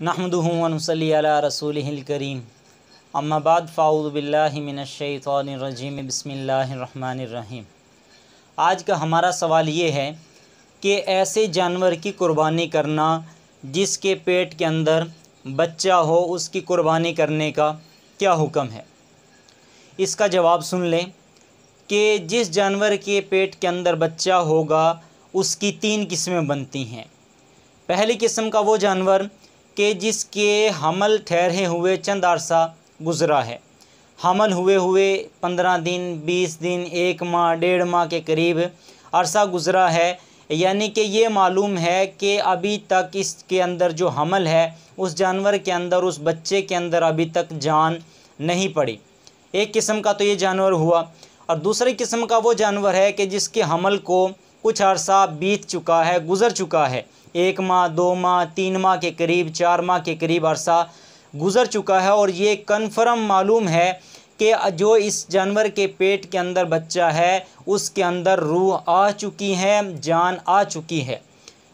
नहमदुहु व नुसल्ली अला रसूलिहिल करीम अम्मा बाद फ़ाऊज़ु बिल्लाहि मिनश शैतानिर रजीम बिस्मिल्लाहिर रहमानिर रहीम। आज का हमारा सवाल ये है कि ऐसे जानवर की कुर्बानी करना जिसके पेट के अंदर बच्चा हो, उसकी कुर्बानी करने का क्या हुक्म है। इसका जवाब सुन लें कि जिस जानवर के पेट के अंदर बच्चा होगा उसकी 3 किस्में बनती हैं। पहली किस्म का वो जानवर कि जिसके हमल ठहरे हुए चंद अरसा गुज़रा है, हमल हुए 15 दिन, 20 दिन, 1 माह, 1.5 माह के करीब अरसा गुज़रा है, यानी कि ये मालूम है कि अभी तक इसके अंदर जो हमल है उस जानवर के अंदर, उस बच्चे के अंदर अभी तक जान नहीं पड़ी। एक किस्म का तो ये जानवर हुआ। और दूसरी किस्म का वो जानवर है कि जिसके हमल को कुछ अरसा बीत चुका है, गुज़र चुका है, 1 माह, 2 माह, 3 माह के करीब, 4 माह के करीब अरसा गुज़र चुका है और ये कन्फर्म मालूम है कि जो इस जानवर के पेट के अंदर बच्चा है उसके अंदर रूह आ चुकी है, जान आ चुकी है।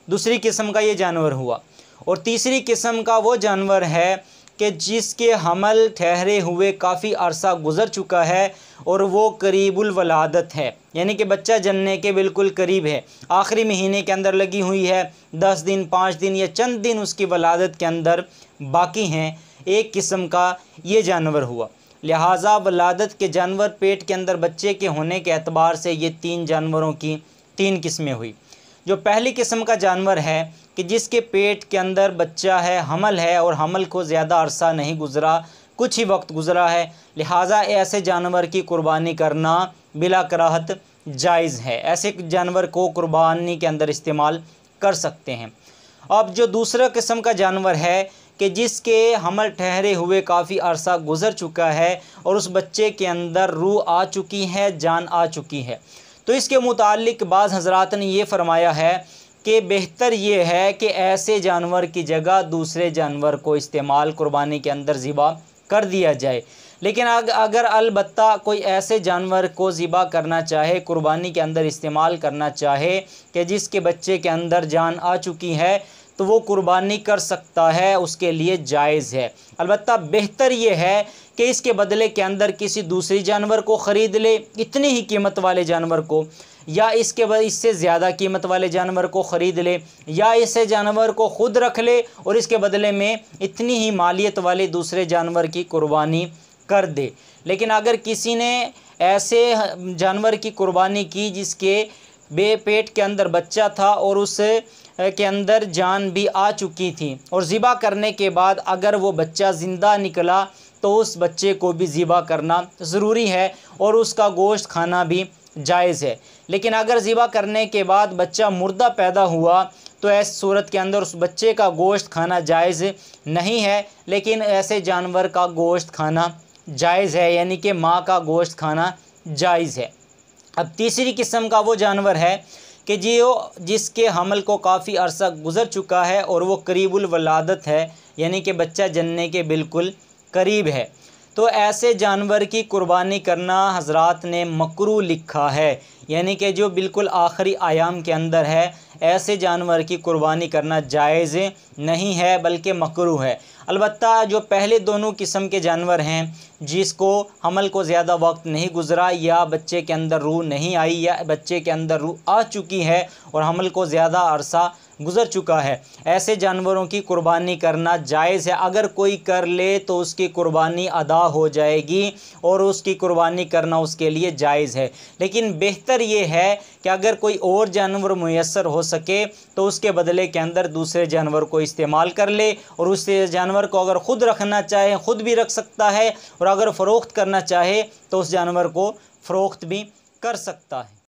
दूसरी किस्म का ये जानवर हुआ। और तीसरी किस्म का वो जानवर है कि जिसके हमल ठहरे हुए काफ़ी अरसा गुज़र चुका है और वो करीबुल वलादत है, यानी कि बच्चा जनने के बिल्कुल करीब है, आखिरी महीने के अंदर लगी हुई है, 10 दिन, 5 दिन या चंद दिन उसकी वलादत के अंदर बाकी हैं। एक किस्म का ये जानवर हुआ। लिहाजा वलादत के जानवर, पेट के अंदर बच्चे के होने के एतबार से ये 3 जानवरों की 3 किस्में हुई। जो पहली किस्म का जानवर है कि जिसके पेट के अंदर बच्चा है, हमल है और हमल को ज़्यादा अरसा नहीं गुज़रा, कुछ ही वक्त गुज़रा है, लिहाजा ऐसे जानवर की कुर्बानी करना बिला कराहत जायज़ है। ऐसे जानवर को कुर्बानी के अंदर इस्तेमाल कर सकते हैं। अब जो दूसरा किस्म का जानवर है कि जिसके हमल ठहरे हुए काफ़ी अरसा गुज़र चुका है और उस बच्चे के अंदर रूह आ चुकी है, जान आ चुकी है, तो इसके मुतालिक बाज़ हज़रात ने ये फ़रमाया है कि बेहतर ये है कि ऐसे जानवर की जगह दूसरे जानवर को इस्तेमाल कुर्बानी के अंदर ज़िबा कर दिया जाए। लेकिन अगर अलबत्ता कोई ऐसे जानवर को ज़िबा करना चाहे, कुर्बानी के अंदर इस्तेमाल करना चाहे कि जिसके बच्चे के अंदर जान आ चुकी है, तो वो कुर्बानी कर सकता है, उसके लिए जायज़ है। अलबत्ता बेहतर ये है कि इसके बदले के अंदर किसी दूसरी जानवर को ख़रीद ले, इतनी ही कीमत वाले जानवर को, या इससे ज़्यादा कीमत वाले जानवर को ख़रीद ले, या इसे जानवर को ख़ुद रख ले और इसके बदले में इतनी ही मालियत वाले दूसरे जानवर की कुर्बानी कर दे। लेकिन अगर किसी ने ऐसे जानवर की कुर्बानी की जिसके पेट के अंदर बच्चा था और उस के अंदर जान भी आ चुकी थी और ज़िबा करने के बाद अगर वो बच्चा ज़िंदा निकला तो उस बच्चे को भी ज़िबा करना ज़रूरी है और उसका गोश्त खाना भी जायज़ है। लेकिन अगर ज़िबा करने के बाद बच्चा मुर्दा पैदा हुआ तो ऐसी सूरत के अंदर उस बच्चे का गोश्त खाना जायज़ नहीं है, लेकिन ऐसे जानवर का गोश्त खाना जायज़ है, यानी कि माँ का गोश्त खाना जायज़ है। अब तीसरी किस्म का वो जानवर है कि जिसके हमल को काफ़ी अरसा गुज़र चुका है और वो करीबुल वलादत है, यानी कि बच्चा जनने के बिल्कुल करीब है, तो ऐसे जानवर की कुर्बानी करना हज़रात ने मकरूह लिखा है, यानी कि जो बिल्कुल आखिरी आयाम के अंदर है, ऐसे जानवर की कुर्बानी करना जायज़ नहीं है बल्कि मकरूह है। अलबत्ता जो पहले दोनों किस्म के जानवर हैं, जिसको हमल को ज़्यादा वक्त नहीं गुज़रा या बच्चे के अंदर रूह नहीं आई या बच्चे के अंदर रूह आ चुकी है और हमल को ज़्यादा अरसा गुज़र चुका है, ऐसे जानवरों की कुर्बानी करना जायज़ है। अगर कोई कर ले तो उसकी कुर्बानी अदा हो जाएगी और उसकी कुर्बानी करना उसके लिए जायज़ है। लेकिन बेहतर ये है कि अगर कोई और जानवर मुयस्सर हो सके तो उसके बदले के अंदर दूसरे जानवर को इस्तेमाल कर ले और उस जानवर को अगर ख़ुद रखना चाहे ख़ुद भी रख सकता है और अगर फ़रोख्त करना चाहे तो उस जानवर को फ़रोख्त भी कर सकता है।